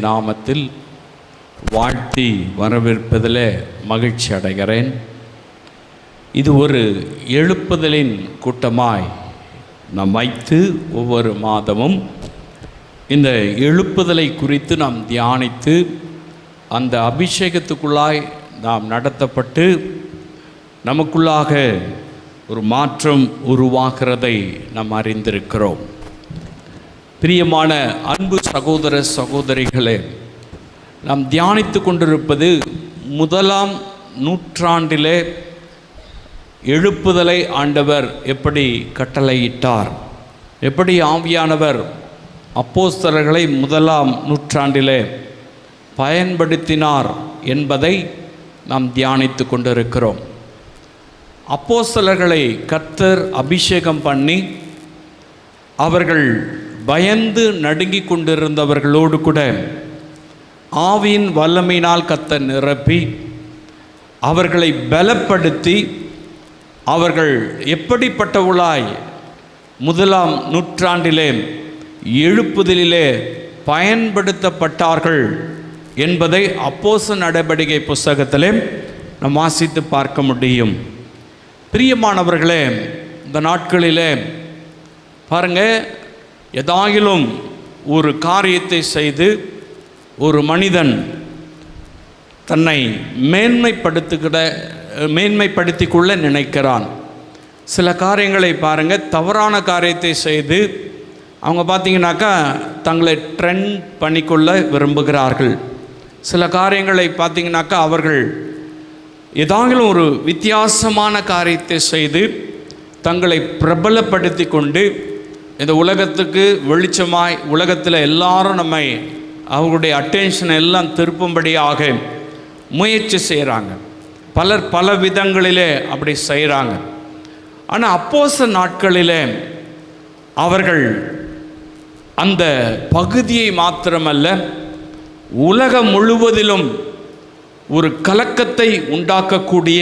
நாமத்தில் வாழ்த்தி வரவேற்பதில் மகிழ்ச்சி அடைகிறேன். இது ஒரு எழுப்புதலின் கூட்டமாய் நாம் வைத்து ஒவ்வொரு மாதமும் இந்த எழுப்புதலை குறித்து நாம் தியானித்து அந்த அபிஷேகத்துக்குள்ளாய் நாம் நடத்தப்பட்டு நமக்குள்ளாக ஒரு மாற்றம் உருவாகிறதை நாம் அறிந்திருக்கிறோம். பிரியமான அன்பு சகோதர சகோதரிகளே, நாம் தியானித்து கொண்டிருப்பது 1ஆம் நூற்றாண்டிலே எழுப்புதலை ஆண்டவர் எப்படி கட்டளையிட்டார், எப்படி ஆவியானவர் அப்போஸ்தலர்களை 1ஆம் நூற்றாண்டிலே பயன்படுத்தினார் என்பதை நாம் தியானித்து கொண்டிருக்கிறோம். அப்போஸ்தலர்களை கர்த்தர் அபிஷேகம் பண்ணி அவர்கள் பயந்து நடுங்கிக் கொண்டிருந்தவர்களோடு கூட ஆவியின் வல்லமையினால் கர்த்தர் நிரப்பி அவர்களை பலப்படுத்தி அவர்கள் எப்படிப்பட்டவர்களாய் 1ஆம் நூற்றாண்டிலே எழுப்புதலிலே பயன்படுத்தப்பட்டார்கள் என்பதை அப்போஸ்தலர் நடவடிக்கை புஸ்தகத்திலே நாம் வாசித்து பார்க்க முடியும். பிரியமானவர்களே, இந்த நாட்களிலே பாருங்கள், ஏதாயிலும் ஒரு காரியத்தை செய்து ஒரு மனிதன் தன்னை மேன்மைப்படுத்தி கொள்ள நினைக்கிறான். சில காரியங்களை பாருங்கள், தவறான காரியத்தை செய்து அவங்க பார்த்திங்கனாக்கா தங்களை ட்ரெண்ட் பண்ணிக்கொள்ள விரும்புகிறார்கள். சில காரியங்களை பார்த்திங்கனாக்கா அவர்கள் ஏதாகிலும் ஒரு வித்தியாசமான காரியத்தை செய்து தங்களை பிரபலப்படுத்தி கொண்டு இந்த உலகத்துக்கு வெளிச்சமாய் உலகத்தில் எல்லாரும் நம்மை அவங்களுடைய அட்டென்ஷனை எல்லாம் திருப்பும்படியாக முயற்சி செய்கிறாங்க. பலர் பல விதங்களிலே அப்படி செய்கிறாங்க. ஆனால் அப்போஸ்தலர் நாட்களிலே அவர்கள் அந்த பகுதியை மாத்திரமல்ல, உலகம் முழுவதிலும் ஒரு கலக்கத்தை உண்டாக்கக்கூடிய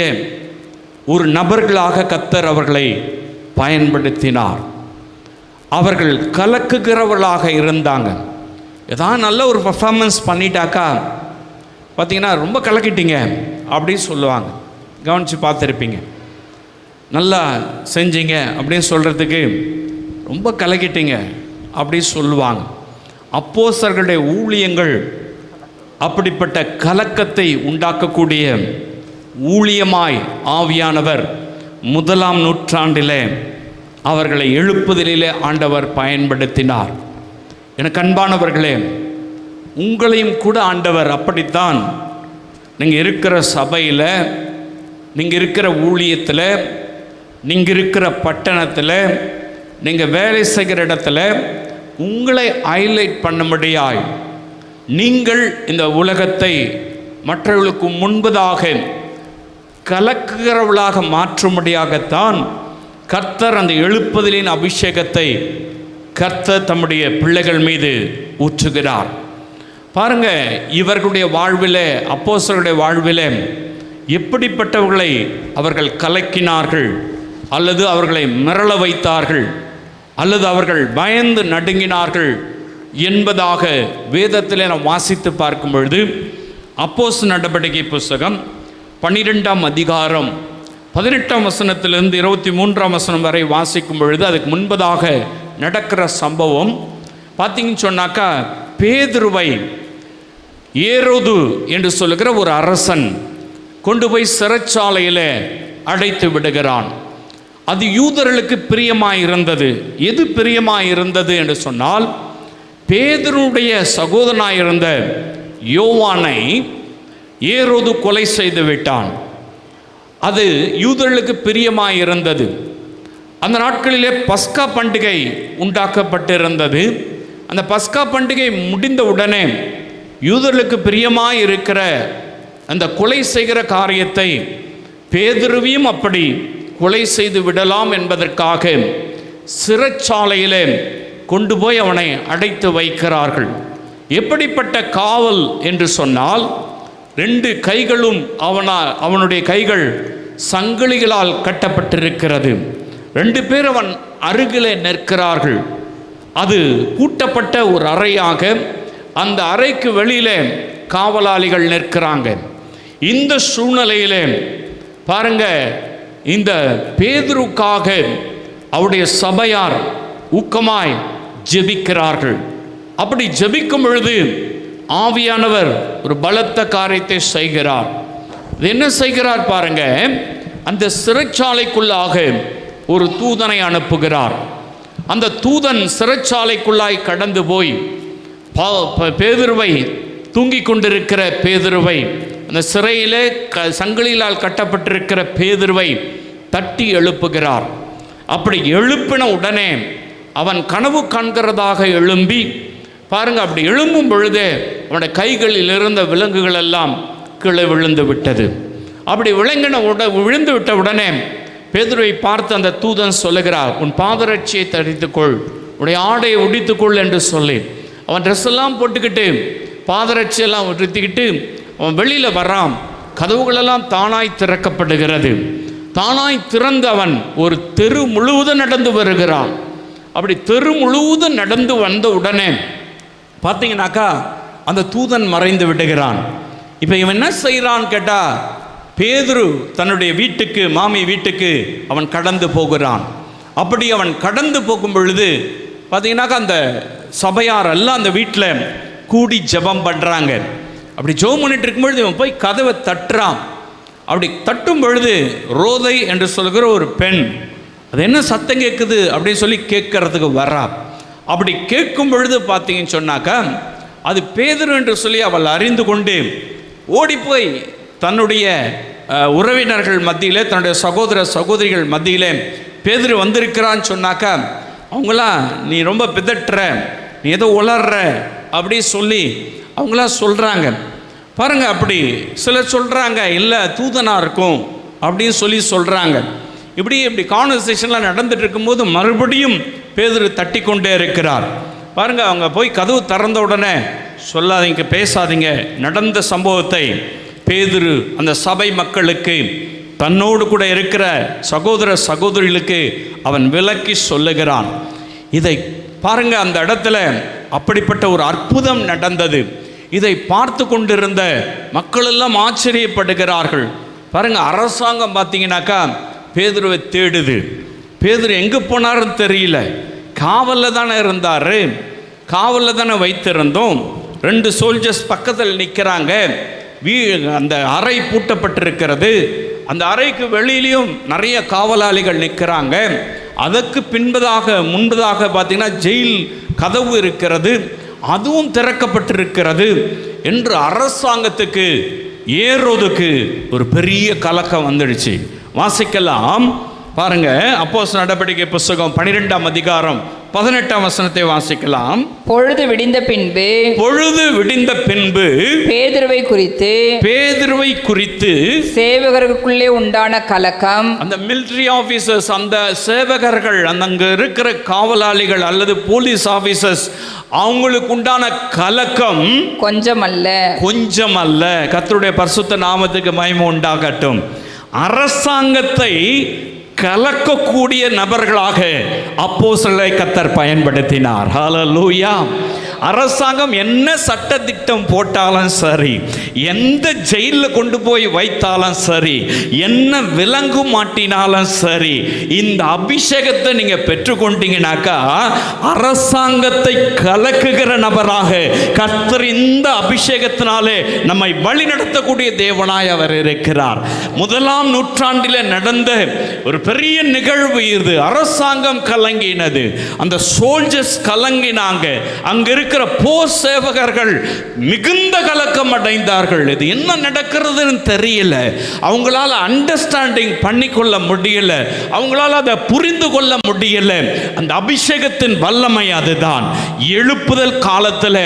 ஒரு நபர்களாக கர்த்தர் அவர்களை பயன்படுத்தினார். அவர்கள் கலக்குகிறவர்களாக இருந்தாங்க. ஏதாவது நல்ல ஒரு பர்ஃபார்மன்ஸ் பண்ணிட்டாக்கா பார்த்திங்கன்னா ரொம்ப கலக்கிட்டீங்க அப்படின்னு சொல்லுவாங்க. கவனித்து பார்த்துருப்பீங்க. நல்லா செஞ்சீங்க அப்படின்னு சொல்கிறதுக்கு ரொம்ப கலக்கிட்டீங்க அப்படின்னு சொல்லுவாங்க. அப்போஸ்தலர்களுடைய ஊழியங்கள் அப்படிப்பட்ட கலக்கத்தை உண்டாக்கக்கூடிய ஊழியமாய் ஆவியானவர் 1ஆம் நூற்றாண்டிலே அவர்களை எழுப்புதலிலே ஆண்டவர் பயன்படுத்தினார். எனக்கு அன்பானவர்களே, உங்களையும் கூட ஆண்டவர் அப்படித்தான், நீங்கள் இருக்கிற சபையில், நீங்கள் இருக்கிற ஊழியத்தில், நீங்கள் இருக்கிற பட்டணத்தில், நீங்கள் வேலை செய்கிற இடத்துல உங்களை ஹைலைட் பண்ணும்படியாய் நீங்கள் இந்த உலகத்தை மற்றவர்களுக்கு முன்பதாக கலக்குகிறவர்களாக மாற்றும்படியாகத்தான் கர்த்தர் அந்த எழுப்புதலின் அபிஷேகத்தை கர்த்தர் தம்முடைய பிள்ளைகள் மீது ஊற்றுகிறார். பாருங்க, இவர்களுடைய வாழ்விலே, அப்போஸ்தலருடைய வாழ்விலே எப்படிப்பட்டவர்களை அவர்கள் கலக்கினார்கள், அல்லது அவர்களை மிரள வைத்தார்கள், அல்லது அவர்கள் பயந்து நடுங்கினார்கள் என்பதாக வேதத்திலே நாம் வாசித்து பார்க்கும் பொழுது அப்போஸ்தலர் நடவடிக்கை புஸ்தகம் 12ஆம் அதிகாரம் 18ஆம் வசனத்திலிருந்து 23ஆம் வசனம் வரை வாசிக்கும் பொழுது அதுக்கு முன்பதாக நடக்கிற சம்பவம் பார்த்தீங்கன்னு சொன்னாக்கா, பேதுருவை ஏரோது என்று சொல்லுகிற ஒரு அரசன் கொண்டு போய் சிறைச்சாலையில் அடைத்து விடுகிறான். அது யூதர்களுக்கு பிரியமாயிருந்தது. எது பிரியமாயிருந்தது என்று சொன்னால், பேதுருடைய சகோதரனாயிருந்த யோவானை ஏரோது கொலை செய்து விட்டான். அது யூதர்களுக்கு பிரியமாயிருந்தது. அந்த நாட்களிலே பஸ்கா பண்டிகை உண்டாக்கப்பட்டிருந்தது. அந்த பஸ்கா பண்டிகை முடிந்த உடனே யூதர்களுக்கு பிரியமாயிருக்கிற அந்த கொலை செய்கிற காரியத்தை பேதுருவையும் அப்படி கொலை செய்து விடலாம் என்பதற்காக சிறைச்சாலையிலே கொண்டு போய் அவனை அடைத்து வைக்கிறார்கள். எப்படிப்பட்ட காவல் என்று சொன்னால், 2 கைகளும் அவனுடைய கைகள் சங்கிலிகளால் கட்டப்பட்டிருக்கிறது. 2 பேர் அவன் அருகிலே நிற்கிறார்கள். அது பூட்டப்பட்ட ஒரு அறையாக அந்த அறைக்கு வெளியிலே காவலாளிகள் நிற்கிறாங்க. இந்த சூழ்நிலையிலே பாருங்க, இந்த பேதுருக்காக அவருடைய சபையார் ஊக்கமாய் ஜெபிக்கிறார்கள். அப்படி ஜெபிக்கும் பொழுது ஆவியானவர் ஒரு பலத்த காரியத்தை செய்கிறார். என்ன செய்கிறார் பாருங்க, அந்த சிறைச்சாலைக்குள்ளாக ஒரு தூதனை அனுப்புகிறார். அந்த தூதன் சிறைச்சாலைக்குள்ளாய் கடந்து போய் பேதுருவை, தூங்கிக் கொண்டிருக்கிற பேதுருவை, அந்த சிறையிலே சங்கிலியால் கட்டப்பட்டிருக்கிற பேதுருவை தட்டி எழுப்புகிறார். அப்படி எழுப்பின உடனே அவன் கனவு காண்கிறதாக எழும்பி பாருங்க, அப்படி எழும்பும் பொழுதே அவனுடைய கைகளில் இருந்த விலங்குகள் எல்லாம் கீழே விழுந்து விட்டது. அப்படி விழுந்து விட்ட உடனே பேதுருவை பார்த்து அந்த தூதன் சொல்லுகிறார், உன் பாதரட்சியை தரித்துக்கொள், உடைய ஆடையை உடித்துக்கொள் என்று சொல்லி அவன் ட்ரெஸ் எல்லாம் போட்டுக்கிட்டு பாதரட்சியெல்லாம் உடுத்திக்கிட்டு அவன் வெளியில் வர்றான். கதவுகளெல்லாம் தானாய் திறக்கப்படுகிறது. தானாய் திறந்து அவன் ஒரு தெரு முழுவதும் நடந்து வருகிறான். அப்படி தெரு முழுவதும் நடந்து வந்த உடனே பார்த்தீங்கன்னாக்கா அந்த தூதன் மறைந்து விடுகிறான். இப்போ இவன் என்ன செய்கிறான்னு கேட்டால், பேதுரு தன்னுடைய வீட்டுக்கு, மாமி வீட்டுக்கு அவன் கடந்து போகிறான். அப்படி அவன் கடந்து போகும் பொழுது பார்த்தீங்கன்னாக்கா அந்த சபையார் எல்லாம் அந்த வீட்டில் கூடி ஜெபம் பண்ணுறாங்க. அப்படி ஜெபம் பண்ணிட்டு இருக்கும்பொழுது இவன் போய் கதவை தட்டுறான். அப்படி தட்டும் பொழுது ரோதை என்று சொல்கிற ஒரு பெண், அது என்ன சத்தம் கேட்குது அப்படின்னு சொல்லி கேட்கறதுக்கு வர்றா. அப்படி கேட்கும் பொழுது பார்த்தீங்கன்னு சொன்னாக்கா அது பேதுரு என்று சொல்லி அவள் அறிந்து கொண்டு ஓடிப்போய் தன்னுடைய உறவினர்கள் மத்தியில், தன்னுடைய சகோதர சகோதரிகள் மத்தியில் பேதுரு வந்திருக்கிறான்னு சொன்னாக்கா அவங்களாம் நீ ரொம்ப பிதட்டுற, நீ ஏதோ உளர்ற அப்படி சொல்லி அவங்களாம் சொல்கிறாங்க. பாருங்க, அப்படி சிலர் சொல்கிறாங்க இல்லை தூதனாக இருக்கும் அப்படின்னு சொல்லி சொல்கிறாங்க. இப்படி கான்வர்சேஷன்லாம் நடந்துட்டு இருக்கும்போது மறுபடியும் பேதுரு தட்டி கொண்டே இருக்கிறார். பாருங்க, அவங்க போய் கதவு திறந்த உடனே சொல்லாதீங்க, பேசாதீங்க, நடந்த சம்பவத்தை பேதுரு அந்த சபை மக்களுக்கு, தன்னோடு கூட இருக்கிற சகோதர சகோதரிகளுக்கு அவன் விளக்கி சொல்லுகிறான். இதை பாருங்க, அந்த இடத்துல அப்படிப்பட்ட ஒரு அற்புதம் நடந்தது. இதை பார்த்து கொண்டிருந்த மக்கள் எல்லாம் ஆச்சரியப்படுகிறார்கள். பாருங்க, அரசாங்கம் பார்த்தீங்கன்னாக்கா பேதுருவை தேடுது. பேதுரு எங்கே போனாருன்னு தெரியல. காவலில் தானே இருந்தார், காவலில் தானே வைத்திருந்தோம். 2 சோல்ஜர்ஸ் பக்கத்தில் நிற்கிறாங்க. அந்த அறை பூட்டப்பட்டிருக்கிறது. அந்த அறைக்கு வெளியிலையும் நிறைய காவலாளிகள் நிற்கிறாங்க. அதற்கு முன்பதாக பார்த்தீங்கன்னா ஜெயில் கதவு இருக்கிறது, அதுவும் திறக்கப்பட்டிருக்கிறது என்று அரசாங்கத்துக்கு, ஏரோதுக்கு ஒரு பெரிய கலக்கம் வந்துடுச்சு. வாசிக்கலாம் பாருங்க, அப்போஸ்தலர் நடபடிக்கை புத்தகம் 12ஆம் அதிகாரம் 18ஆம் வசனத்தை வாசிக்கலாம். பொழுது விடிந்த பின்பு பேதுருவை குறித்து சேவகர்களுக்குள்ளே உண்டான கலக்கம், அந்த மிலிட்டரி ஆபீசர்ஸ், அந்த சேவகர்கள், அங்க இருக்கிற காவலாளிகள் அல்லது போலீஸ் ஆபீசர்ஸ், அவங்களுக்கு உண்டான கலக்கம் கொஞ்சமல்ல. கர்த்தருடைய பரிசுத்த நாமத்துக்கு மகிமை உண்டாகட்டும். அரசாங்கத்தை கலக்கக்கூடிய நபர்களாக அப்போஸ்தலரை கர்த்தர் பயன்படுத்தினார். ஹல்லேலூயா. அரசாங்கம் என்ன சட்டத்திட்டம் போட்டாலும் சரி, எந்த ஜெயிலில் கொண்டு போய் வைத்தாலும் சரி, என்ன விலங்கு மாட்டினாலும் சரி, இந்த அபிஷேகத்தை நீங்க பெற்றுக்கொண்டீங்கன்னாக்கா அரசாங்கத்தை கலக்குகிற நபராக கர்த்தர் இந்த அபிஷேகத்தினாலே நம்மை வழி நடத்தக்கூடிய தேவனாய் அவர் இருக்கிறார். 1ஆம் நூற்றாண்டில் நடந்த ஒரு பெரிய நிகழ்வு இது. அரசாங்கம் கலங்கினது, அந்த சோல்ஜர்ஸ் கலங்கினாங்க, அங்க இருக்கிற போர் சேவகர்கள் மிகுந்த கலக்கம் அடைந்தார்கள். இது என்ன நடக்கிறதுன்னு தெரியல, அவங்களால அண்டர்ஸ்டாண்டிங் பண்ணிக்கொள்ள முடியல, அவங்களால அதை புரிந்து கொள்ள முடியல. அந்த அபிஷேகத்தின் வல்லமை அதுதான். எழுப்புதல் காலத்தில்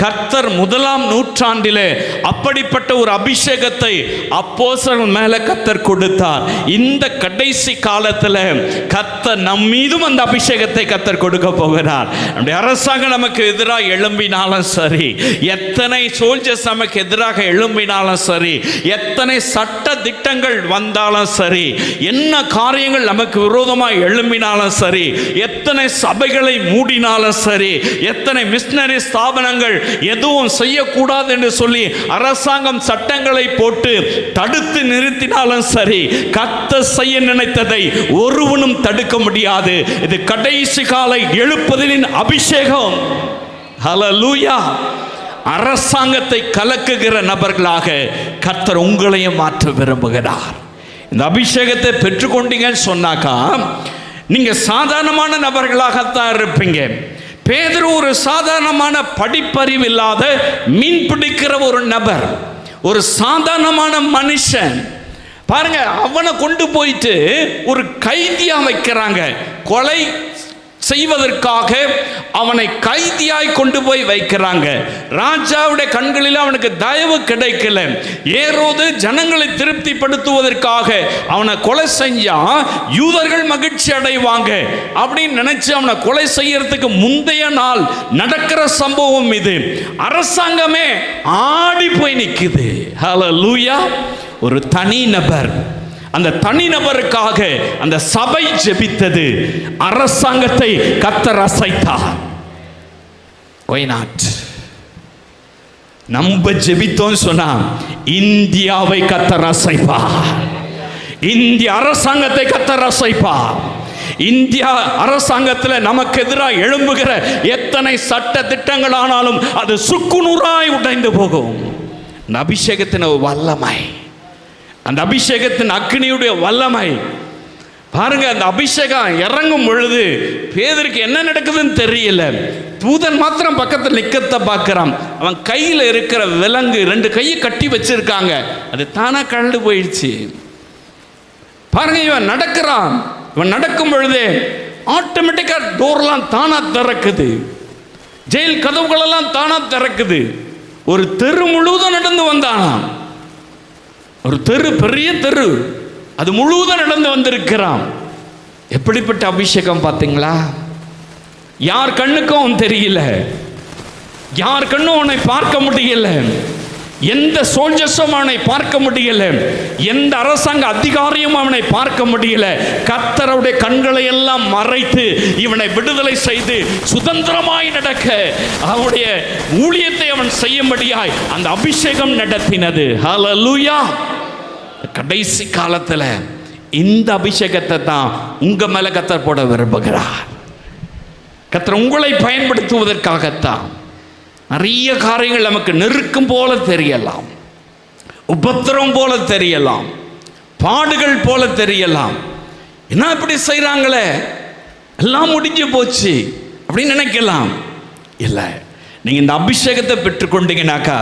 கர்த்தர் 1ஆம் நூற்றாண்டிலே அப்படிப்பட்ட ஒரு அபிஷேகத்தை அப்போஸ்தலர்கள் மேல கர்த்தர் கொடுத்தார். இந்த கடைசி காலத்தில் கர்த்தர் நம் மீதும் அந்த அபிஷேகத்தை கர்த்தர் கொடுக்க போகிறார். நம்முடைய அரசாங்கம் நமக்கு எதிராக எழும்பினாலும் சரி, எத்தனை சோல்ஜர்ஸ் நமக்கு எதிராக எழும்பினாலும் சரி, எத்தனை சட்ட திட்டங்கள் வந்தாலும் சரி, என்ன காரியங்கள் நமக்கு விரோதமாக எழும்பினாலும் சரி, எத்தனை சபைகளை மூடினாலும் சரி, எத்தனை மிஷனரி ஸ்தாபனங்கள் எதுவும் செய்யக்கூடாது என்று சொல்லி அரசாங்கம் சட்டங்களை போட்டு தடுத்து நிறுத்தினாலும் சரி, கர்த்தர் செய்ய நினைத்ததை ஒருவனும் தடுக்க முடியாது. இது கடைசி கால எழுப்புதலின் அபிஷேகம். ஹல்லேலூயா. அரசாங்கத்தை கலக்குகிற நபர்களாக கர்த்தர் உங்களையும் மாற்ற விரும்புகிறார். இந்த அபிஷேகத்தை பெற்றுக்கொண்டீங்கன்னு சொன்னாக்கா நீங்க சாதாரணமான நபர்களாகத்தான் இருப்பீங்க. பேதுரு ஒரு சாதாரணமான படிப்பறிவு இல்லாத மீன் பிடிக்கிற ஒரு நபர், ஒரு சாதாரணமான மனுஷன். பாருங்க, அவனை கொண்டு போயிட்டு ஒரு கைதியா வைக்கிறாங்க. கொலை செய்வதற்காக அவனை கைதியாய் கொண்டு போய் வைக்கிறாங்க. ராஜாவுடைய கண்களில் அவனுக்கு தயவு கிடைக்கல. ஏரோது ஜனங்களை திருப்திப்படுத்துவதற்காக அவனை கொலை செஞ்சா யூதர்கள் மகிழ்ச்சி அடைவாங்க அப்படின்னு நினைச்சு அவனை கொலை செய்யறதுக்கு முந்தைய நாள் நடக்கிற சம்பவம் இது. அரசாங்கமே ஆடி போய் நிக்குது. ஹல்லேலூயா. ஒரு தனி நபர், அந்த தனி நபருக்காக அந்த சபை ஜெபித்தது. அரசாங்கத்தை கர்த்தர் அசைத்தார். Why not? நம்ம ஜெபித்தோம் சொன்னா இந்தியாவை கர்த்தர் அசைப்பார். இந்திய அரசாங்கத்தை கர்த்தர் அசைப்பார். இந்தியா அரசாங்கத்தில் நமக்கு எதிராக எழும்புகிற எத்தனை சட்ட திட்டங்கள் ஆனாலும் அது சுக்குநூறாய் உடைந்து போகும். அந்த அபிஷேகத்தின் வல்லமை, அந்த அபிஷேகத்தின் அக்னியுடைய வல்லமை பாருங்க. அந்த அபிஷேகம் இறங்கும் பொழுது பேதுருக்கு என்ன நடக்குதுன்னு தெரியல. தூதன் மாத்திரம் பக்கத்தில் நிக்கத்தை பார்க்கிறான். அவன் கையில் இருக்கிற விலங்கு, 2 கையை கட்டி வச்சிருக்காங்க, அது தானா கழண்டு போயிடுச்சு. பாருங்க, இவன் நடக்கிறான். இவன் நடக்கும் பொழுதே ஆட்டோமேட்டிக்கா டோர்லாம் தானா திறக்குது, ஜெயில் கதவுகளெல்லாம் தானா திறக்குது. ஒரு தெரு முழுவதும் நடந்து வந்தானா. ஒரு தெரு, பெரிய தெரு, அது முழுவதும் நடந்து வந்திருக்கிறான். எப்படிப்பட்ட அபிஷேகம் பார்த்தீங்களா? யார் கண்ணுக்கும் தெரியல, யார் கண்ணும் அவனை பார்க்க முடியல, எந்த சோல்ஜர்ஸும் அவனை பார்க்க முடியல, எந்த அரசாங்க அதிகாரியும் அவனை பார்க்க முடியல. கர்த்தருடைய கண்களை எல்லாம் மறைத்து இவனை விடுதலை செய்து சுதந்திரமாய் நடக்க அவனுடைய ஊழியத்தை அவன் செய்யும்படியாய் அந்த அபிஷேகம் நடத்தினது. ஹல்லேலூயா. கடைசி காலத்துல இந்த அபிஷேகத்தை தான் உங்க மேல கர்த்தர் போட விரும்புகிறார். கர்த்தர் உங்களை பயன்படுத்துவதற்காகத்தான். நிறைய காரியங்கள் நமக்கு நெருக்கம் போல தெரியலாம், உபத்திரம் போல தெரியலாம், பாடுகள் போல தெரியலாம். என்ன இப்படி செய்றாங்களே, எல்லாம் முடிஞ்சு போச்சு அப்படின்னு நினைக்கலாம். இல்லை, நீங்க இந்த அபிஷேகத்தை பெற்றுக்கொண்டீங்கன்னாக்கா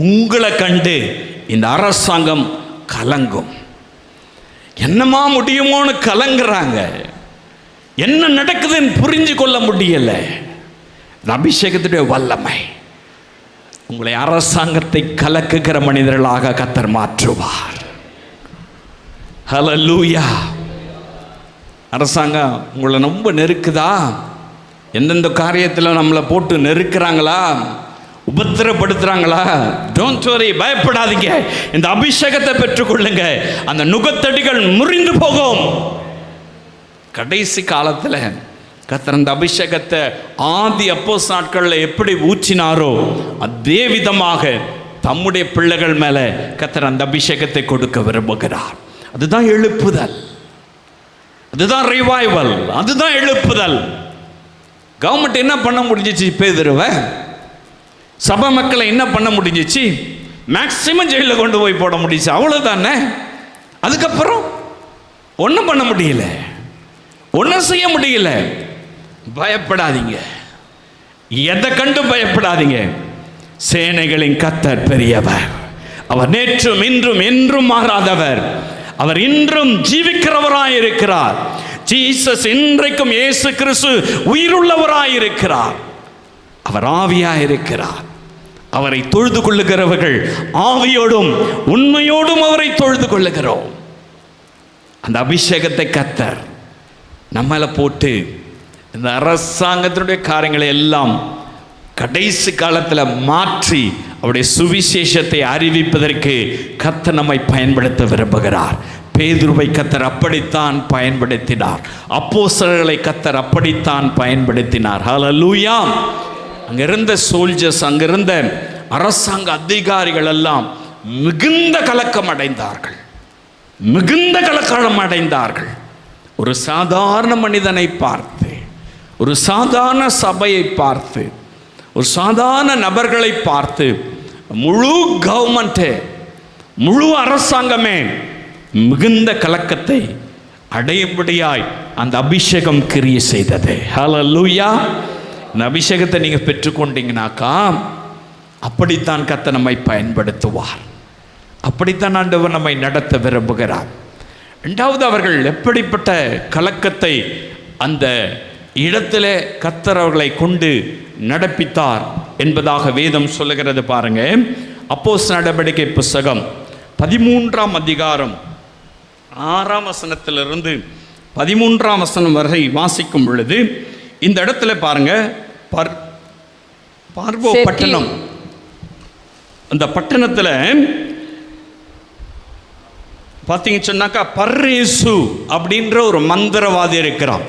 உங்களை கண்டு இந்த அரசாங்கம் கலங்கும். என்னமா முடியுமோன்னு கலங்குறாங்க. என்ன நடக்குதுன்னு புரிஞ்சு கொள்ள முடியல. அபிஷேகத்துடைய வல்லமை உங்களை அரசாங்கத்தை கலக்குகிற மனிதர்களாக கர்த்தர் மாற்றுவார். ஹல்லேலூயா. அரசாங்கம் உங்களை ரொம்ப நெருக்குதா? எந்தெந்த காரியத்தில் நம்மளை போட்டு நெருக்கிறாங்களா, உபத்திரப்படுத்துறாங்களா? டோன்ட் வரி, பயப்படாதீங்க. இந்த அபிஷேகத்தை பெற்றுக்கொள்ளுங்க. அந்த நுகத்தடிகள் முறிந்து போகும். கடைசி காலத்தில் கர்த்தர் அந்த அபிஷேகத்தை ஆதி அப்போஸ்தலர் நாட்களில் எப்படி ஊற்றினாரோ அதே விதமாக தம்முடைய பிள்ளைகள் மேலே கர்த்தர் அந்த அபிஷேகத்தை கொடுக்க விரும்புகிறார். அதுதான் எழுப்புதல், அதுதான் ரிவைவல், அதுதான் எழுப்புதல். கவர்மெண்ட் என்ன பண்ண முடிஞ்சிச்சு? பேதுருவை, சபை மக்களை என்ன பண்ண முடிஞ்சிச்சு? மேக்சிமம் ஜெயிலில் கொண்டு போய் போட முடிஞ்சிச்சு, அவ்வளோதானே. அதுக்கப்புறம் ஒன்றும் பண்ண முடியல, ஒன்றும் செய்ய முடியல. பயப்படாதீங்க, எதை கண்டு பயப்படாதீங்க. சேனைகளின் கர்த்தர் பெரியவர். அவர் நேற்றும் இன்றும் என்றும் மாறாதவர். அவர் இன்றும் ஜீவிக்கிறவராய் இருக்கிறார். ஜீசஸ் இன்றைக்கும் இயேசு கிறிஸ்து உயிருள்ளவராய் இருக்கிறார். அவர் ஆவியாய் இருக்கிறார். அவரை தொழுது கொள்ளுகிறவர்கள் ஆவியோடும் உண்மையோடும் அவரை தொழுது கொள்ளுகிறோம். அந்த அபிஷேகத்தை கர்த்தர் நம்மள போட்டு இந்த அரசாங்கத்தினுடைய காரியங்களை எல்லாம் கடைசி காலத்தில் மாற்றி அவருடைய சுவிசேஷத்தை அறிவிப்பதற்கு கர்த்தர் நம்மை பயன்படுத்த விரும்புகிறார். பேதுருவை கர்த்தர் அப்படித்தான் பயன்படுத்தினார். அப்போஸ்தலர்களை கர்த்தர் அப்படித்தான் பயன்படுத்தினார். ஹல்லேலூயா. அங்கிருந்த சோல்ஜர்ஸ், அங்கிருந்த அரசாங்க அதிகாரிகள் எல்லாம் மிகுந்த கலக்கம் அடைந்தார்கள், மிகுந்த கலக்கம் அடைந்தார்கள். ஒரு சாதாரண மனிதனை பார்த்து, ஒரு சாதாரண சபையை பார்த்து, ஒரு சாதாரண நபர்களை பார்த்து முழு கவர்மெண்ட்டு, முழு அரசாங்கமே மிகுந்த கலக்கத்தை அடையும்படியாய் அந்த அபிஷேகம் கிரியை செய்தது. ஹல்லேலூயா. இந்த அபிஷேகத்தை நீங்கள் பெற்றுக்கொண்டீங்கன்னாக்கா அப்படித்தான் கர்த்தர் நம்மை பயன்படுத்துவார். அப்படித்தான் ஆண்டவர் நம்மை நடத்த விரும்புகிறார். இரண்டாவது, அவர்கள் எப்படிப்பட்ட கலக்கத்தை அந்த இடத்திலே கர்த்தர் அவர்களை கொண்டு நடப்பித்தார் என்பதாக வேதம் சொல்லுகிறது. பாருங்க, அப்போஸ்தலர் நடவடிக்கை புஸ்தகம் 13ஆம் அதிகாரம் 6ஆம் வசனத்திலிருந்து 13ஆம் வசனம் வரை வாசிக்கும் பொழுது இந்த இடத்துல பாருங்க, பார்வோ பட்டணம், அந்த பட்டணத்தில் பார்த்தீங்கன்னு சொன்னாக்கா பர்ரேசு அப்படின்ற ஒரு மந்திரவாதி இருக்கிறான்.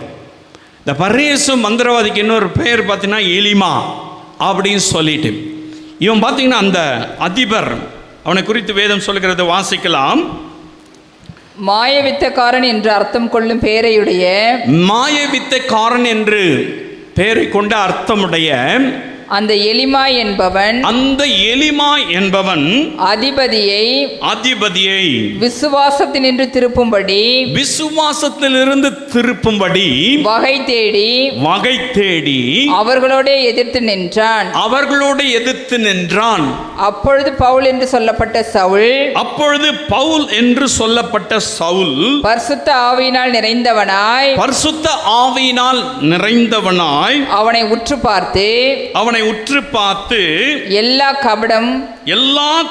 இந்த பர்ரேசு மந்திரவாதிக்கு இன்னொரு பெயர் பார்த்தீங்கன்னா எலிமா அப்படின்னு சொல்லிட்டு, இவன் பார்த்தீங்கன்னா அந்த அதிபர், அவனை குறித்து வேதம் சொல்லுகிறது, வாசிக்கலாம். மாயவித்தக்காரன் என்று அர்த்தம் கொள்ளும் பெயரையுடைய, மாயவித்தக்காரன் என்று பெயரை கொண்ட அர்த்தமுடைய அந்த எலிமா என்பவன், அந்த எலிமா என்பவன் அதிபதியை விசுவாசத்தினின்று திருப்பும்படி, விசுவாசத்திலிருந்து திருப்பும்படி வகை தேடி அவர்களோட எதிர்த்து நின்றான். அப்பொழுது பவுல் என்று சொல்லப்பட்ட சவுல், பரிசுத்த ஆவியினால் நிறைந்தவனாய் அவனை உற்று பார்த்து எல்லா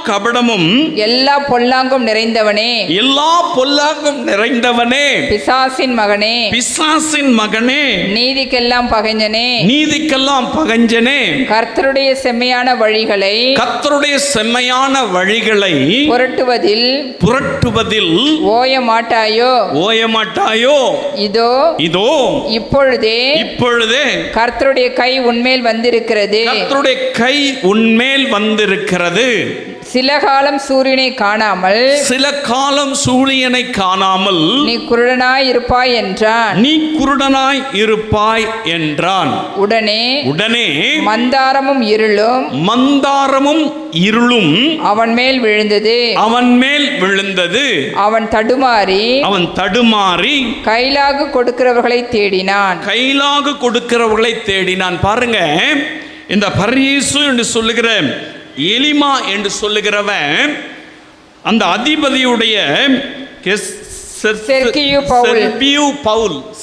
கபடமும் எல்லா பொல்லாங்கும் நிறைந்தவனே, பிசாசின் மகனே, நீதிக்கெல்லாம் பகைஞனே, கர்த்தருடைய செம்மையான வழிகளை புரட்டுவதில் ஓய மாட்டாயோ? இதோ இப்பொழுதே கர்த்தருடைய கை உன்மேல் வந்திருக்கிறது. சில காலம் சூரியனை காணாமல் நீ குருடனாய் இருப்பாய் என்றான். உடனே மந்தாரமும் இருளும் அவன் மேல் விழுந்தது. அவன் தடுமாறி கைலாகு கொடுக்கிறவர்களை தேடினான். பாருங்க, இந்த பர்ரேசு என்று சொல்லுகிற எலிமா என்று சொல்லுகிறவன் அந்த அதிபதியுடைய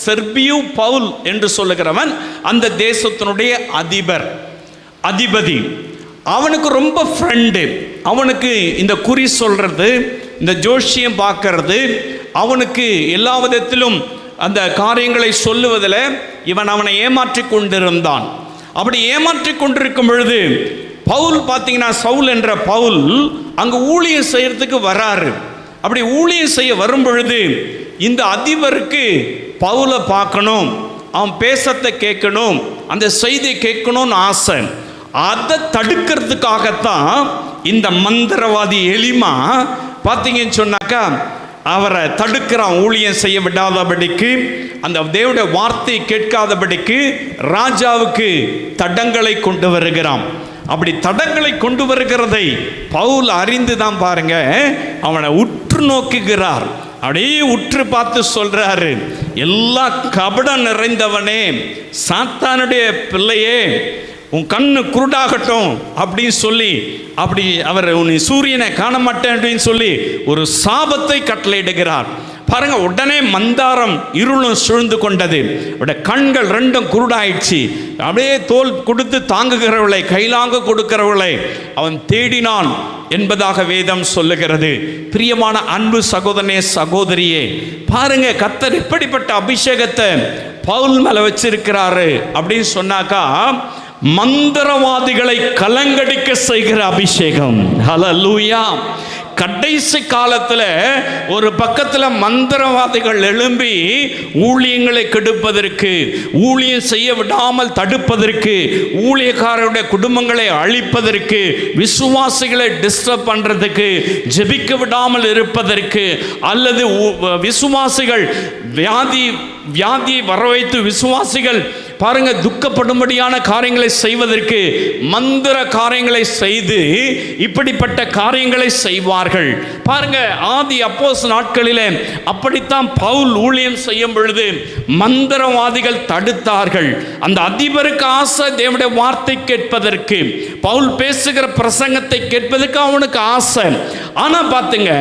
செர்பியு பவுல் என்று சொல்லுகிறவன் அந்த தேசத்தினுடைய அதிபதி. அவனுக்கு ரொம்ப ஃப்ரெண்டு. அவனுக்கு இந்த குறி சொல்றது, இந்த ஜோஷியம் பார்க்கறது, அவனுக்கு எல்லா விதத்திலும் அந்த காரியங்களை சொல்லுவதில் அவனை ஏமாற்றி கொண்டிருந்தான். அப்படி ஏமாற்றி கொண்டிருக்கும் பொழுது பவுல் பார்த்தீங்கன்னா, சவுல் என்ற பவுல் அங்கு ஊழியம் செய்யறதுக்கு வராரு. அப்படி ஊழியம் செய்ய வரும் பொழுது இந்த அதிபருக்கு பவுலை பார்க்கணும், அவன் பேசத்தை கேட்கணும், அந்த செய்தியை கேட்கணும்னு ஆசை. அதை தடுக்கிறதுக்காகத்தான் இந்த மந்திரவாதி எலிமா பார்த்தீங்கன்னு சொன்னாக்கா அவரை தடுக்கிறான். ஊழியம் செய்ய விடாதபடிக்கு, அந்த தேவனுடைய வார்த்தையை கேட்காதபடிக்கு ராஜாவுக்கு தடங்களை கொண்டு வருகிறான். அப்படி தடங்களை கொண்டு வருகிறதை பவுல் அறிந்து தான் பாருங்க அவனை உற்று நோக்குகிறார். அப்படியே உற்று பார்த்து சொல்றாரு, எல்லா கபடம் நிறைந்தவனே, சாத்தானுடைய பிள்ளையே, உன் கண்ணு குருடாகட்டும் அப்படின்னு சொல்லி, அப்படி அவர் உன் சூரியனை காண மாட்டேன் அப்படின்னு சொல்லி ஒரு சாபத்தை கட்டளையிடுகிறார். பாருங்க, உடனே மந்தாரம் இருளும் சூழ்ந்து கொண்டது. கண்கள் ரெண்டும் குருடாயிடுச்சு. அப்படியே தோல் கொடுத்து தாங்குகிறவளை, கைலாங்க கொடுக்கிறவளை அவன் தேடினான் என்பதாக வேதம் சொல்லுகிறது. பிரியமான அன்பு சகோதரனே, சகோதரியே, பாருங்க கர்த்தர் இப்படிப்பட்ட அபிஷேகத்தை பவுல் மேல வச்சிருக்கிறாரு அப்படின்னு சொன்னாக்கா, மந்திரவாதிகளை கலங்கடிக்க செய்கிற அபிஷேகம். ஹல்லேலூயா. கடைசி காலத்தில் ஒரு பக்கத்தில் மந்திரவாதிகள் எழும்பி ஊழியங்களை கெடுப்பதற்கு, ஊழியம் செய்ய விடாமல் தடுப்பதற்கு, ஊழியக்காரருடைய குடும்பங்களை அழிப்பதற்கு, விசுவாசிகளை டிஸ்டர்ப் பண்றதுக்கு, ஜெபிக்க விடாமல் இருப்பதற்கு, அல்லது விசுவாசிகள் வியாதியை வர வைத்து விசுவாசிகள் பாருங்க துக்கப்படும்படியான காரியங்களை செய்வதற்கு மந்திர காரியங்களை செய்து இப்படிப்பட்ட காரியங்களை செய்வார்கள். பாருங்க, ஆதி அப்போஸ்தலர் நாட்களிலே அப்படித்தான் பவுல் ஊழியம் செய்யும் பொழுது மந்திரவாதிகள் தடுத்தார்கள். அந்த அதிபருக்கு ஆசை தேவனுடைய வார்த்தை கேட்பதற்கு, பவுல் பேசுகிற பிரசங்கத்தை கேட்பதற்கு அவனுக்கு ஆசை. ஆனா பாத்துங்க,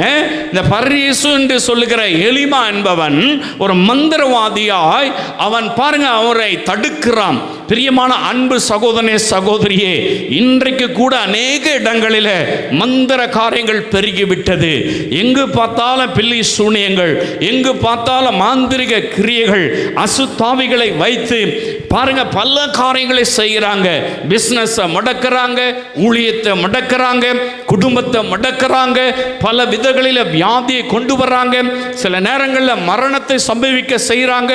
இந்த பர்யேசு என்று சொல்லுகிற எலிமா என்பவன் ஒரு மந்திரவாதியாய் அவன் பாருங்க அவரை தடுக்கிறான். பிரியமான அன்பு சகோதரனே சகோதரியே, இன்றைக்கு கூட அநேக இடங்களில் மந்திர காரியங்கள் பெருகிவிட்டது. எங்கு பார்த்தாலும் பில்லி சூனியங்கள், எங்கு பார்த்தாலும் மாந்திரிக கிரியைகள், அசுத்தாவிகளை வைத்து பாருங்க பல காரியங்களை செய்கிறாங்க. பிசினஸை முடக்கிறாங்க, ஊழியத்தை முடக்கிறாங்க, குடும்பத்தை முடக்கிறாங்க, பல விதங்களில் வியாதியை கொண்டு வர்றாங்க, சில நேரங்களில் மரணத்தை சம்பவிக்க செய்கிறாங்க,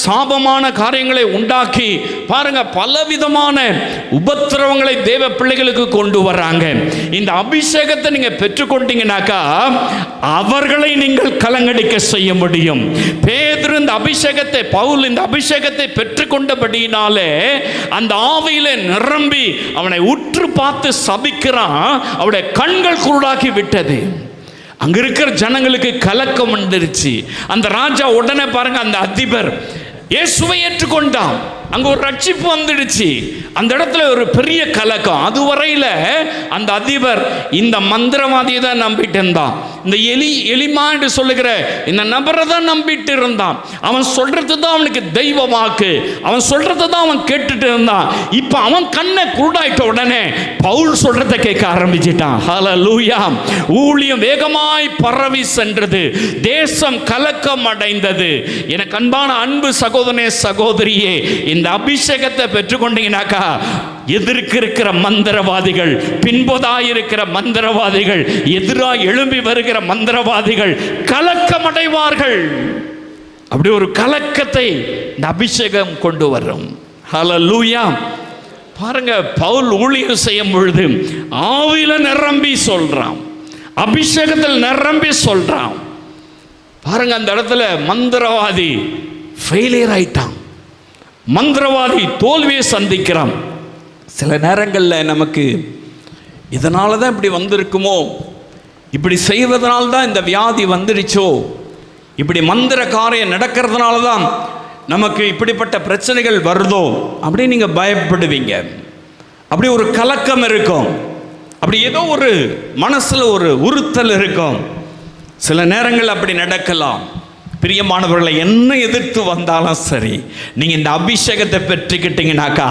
சாபமான காரியங்களை உண்டாக்கி பாருங்க பலவிதமான உபத்திரவங்களை தேவ பிள்ளைகளுக்கு கொண்டு வர்றாங்க. இந்த அபிஷேகத்தை நீங்க பெற்றுக்கொண்டீங்கன்னாக்கா அவர்களை நீங்கள் கலங்கடிக்க செய்ய முடியும். பேதுரு இந்த அபிஷேகத்தை, பவுல் இந்த அபிஷேகத்தை பெற்றுக்கொண்டபடியினாலே அந்த ஆவியில நிரம்பி அவனை உற்று பார்த்து சபிக்கிறான். அவருடைய கண்கள் குருடாக்கி விட்டது. அங்க இருக்கிற ஜனங்களுக்கு கலக்கம் வந்துருச்சு. அந்த ராஜா உடனே பாருங்க அந்த அதிபர் இயேசுவை ஏற்றுக்கொண்டான். அங்க ஒரு ரட்சிப்பு வந்துடுச்சு. அந்த இடத்துல ஒரு பெரிய கலக்கம். அதுவரையில அந்த அதிபர் இந்த மந்திரவாதியை தான் நம்பிட்டு இருந்தான். இந்த எலிமா என்று சொல்லுகிற இந்த நபரை தான் நம்பிட்டு இருந்தான். அவன் சொல்றது தான் அவனுக்கு தெய்வ வாக்கு, அவன் சொல்றது தான் அவன் கேட்டுட்டு இருந்தான். இப்ப அவன் கண்ணை குருடாயிட்ட உடனே பவுல் சொல்றதை கேட்க ஆரம்பிச்சிட்டான். ஹல்லேலூயா. ஊழியம் வேகமாய் பரவி சென்றது, தேசம் கலக்கம் அடைந்தது. எனக்கு அன்பான அன்பு சகோதரனே சகோதரியே, இந்த அபிஷேகத்தை பெற்றுக்கொண்டீங்கன்னாக்கா எதிர்க்கு இருக்கிற மந்திரவாதிகள், பின்பதாயிருக்கிற மந்திரவாதிகள், எதிராக எழும்பி வருகிற மந்திரவாதிகள் கலக்கமடைவார்கள். அப்படி ஒரு கலக்கத்தை இந்த அபிஷேகம் கொண்டு வரும். ஹல்லேலூயா. பாருங்க, பவுல் ஊழியம் செய்யும் பொழுது ஆவியில நிரம்பி சொல்றான், அபிஷேகத்தில் நிரம்பி சொல்றான். பாருங்க, அந்த இடத்துல மந்திரவாதி ஃபெயிலியர் ஆயிட்டான். மந்திரவாதி தோல்வியை சந்திக்கிறான். சில நேரங்களில் நமக்கு இதனால தான் இப்படி வந்திருக்குமோ, இப்படி செய்வதனால தான் இந்த வியாதி வந்துடுச்சோ, இப்படி மந்திர காரியம் நடக்கிறதுனால தான் நமக்கு இப்படிப்பட்ட பிரச்சனைகள் வருதோ அப்படி நீங்கள் பயப்படுவீங்க. அப்படி ஒரு கலக்கம் இருக்கும், அப்படி ஏதோ ஒரு மனசில் ஒரு உறுத்தல் இருக்கும். சில நேரங்கள் அப்படி நடக்கலாம். பிரியமானவர்களை, என்ன எதிர்த்து வந்தாலும் சரி, நீங்க இந்த அபிஷேகத்தை பெற்றுக்கிட்டீங்கன்னாக்கா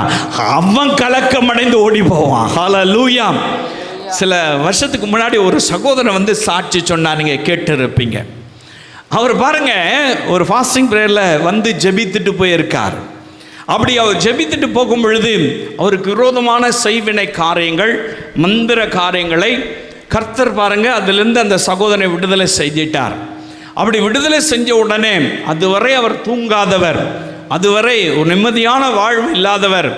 அவன் கலக்கம் அடைந்து ஓடி போவான். ஹல்லேலூயா. சில வருஷத்துக்கு முன்னாடி ஒரு சகோதரன் வந்து சாட்சி சொன்னா, நீங்க கேட்டு இருப்பீங்க. அவர் பாருங்க ஒரு ஃபாஸ்டிங் பிரேயர்ல வந்து ஜெபித்துட்டு போயிருக்கார். அப்படி அவர் ஜெபித்துட்டு போகும் பொழுது அவருக்கு விரோதமான செய்வினை காரியங்கள், மந்திர காரியங்களை கர்த்தர் பாருங்க அதிலிருந்து அந்த சகோதரனை விடுதலை செய்துட்டார். அப்படி விடுதலை செஞ்ச உடனே அதுவரை அவர் தூங்காதவர், அதுவரை ஒரு நிம்மதியான வாழ்வு இல்லாதவர்,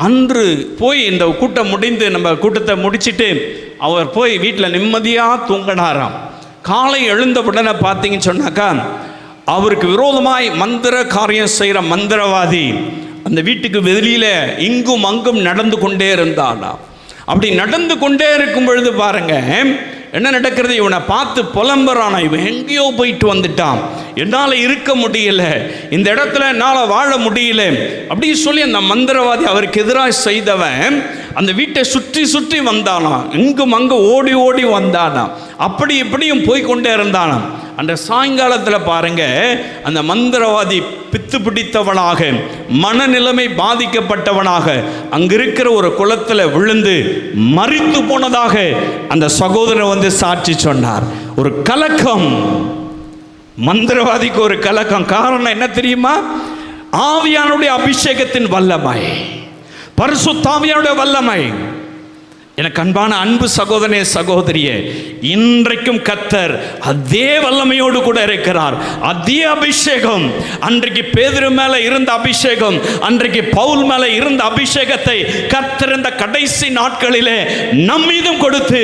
அன்று போய் இந்த கூட்டம் முடிந்து நம்ம கூட்டத்தை முடிச்சுட்டு அவர் போய் வீட்டில் நிம்மதியாக தூங்கினாராம். காலை எழுந்த உடனே பார்த்தீங்கன்னு சொன்னாக்கா அவருக்கு விரோதமாய் மந்திர காரியம் செய்கிற மந்திரவாதி அந்த வீட்டுக்கு வெளியில இங்கும் அங்கும் நடந்து கொண்டே இருந்தானாம். அப்படி நடந்து கொண்டே இருக்கும் பொழுது பாருங்க என்ன நடக்கிறது, இவனை பார்த்து புலம்புறானா, இவன் எங்கேயோ போயிட்டு வந்துட்டான், என்னால் இருக்க முடியல, இந்த இடத்துல என்னால் வாழ முடியல அப்படின்னு சொல்லி அந்த மந்திரவாதி அவருக்கு எதிராக செய்தவன் அந்த வீட்டை சுற்றி சுற்றி வந்தானாம், இங்கும் அங்கு ஓடி ஓடி வந்தானாம், அப்படி இப்படியும் போய்கொண்டே இருந்தானாம். அந்த சாயங்காலத்தில் பாருங்க அந்த மந்திரவாதி பித்து பிடித்தவனாக, மனநிலைமை பாதிக்கப்பட்டவனாக அங்கிருக்கிற ஒரு குளத்தில் விழுந்து மரித்து போனதாக அந்த சகோதரன் வந்து சாட்சி சொன்னார். ஒரு கலக்கம், மந்திரவாதிக்கு ஒரு கலக்கம். காரணம் என்ன தெரியுமா? ஆவியானுடைய அபிஷேகத்தின் வல்லமை, பரிசுத்த ஆவியானுடைய வல்லமை. எனக்கு அன்பான அன்பு சகோதரனே சகோதரியே, இன்றைக்கும் கர்த்தர் அதே வல்லமையோடு கூட இருக்கிறார். அதே அபிஷேகம், அன்றைக்கு பேதுரு மேல இருந்த அபிஷேகம், அன்றைக்கு பவுல் மேல இருந்த அபிஷேகத்தை கர்த்தர் இந்த கடைசி நாட்களிலே நம்மீதும் கொடுத்து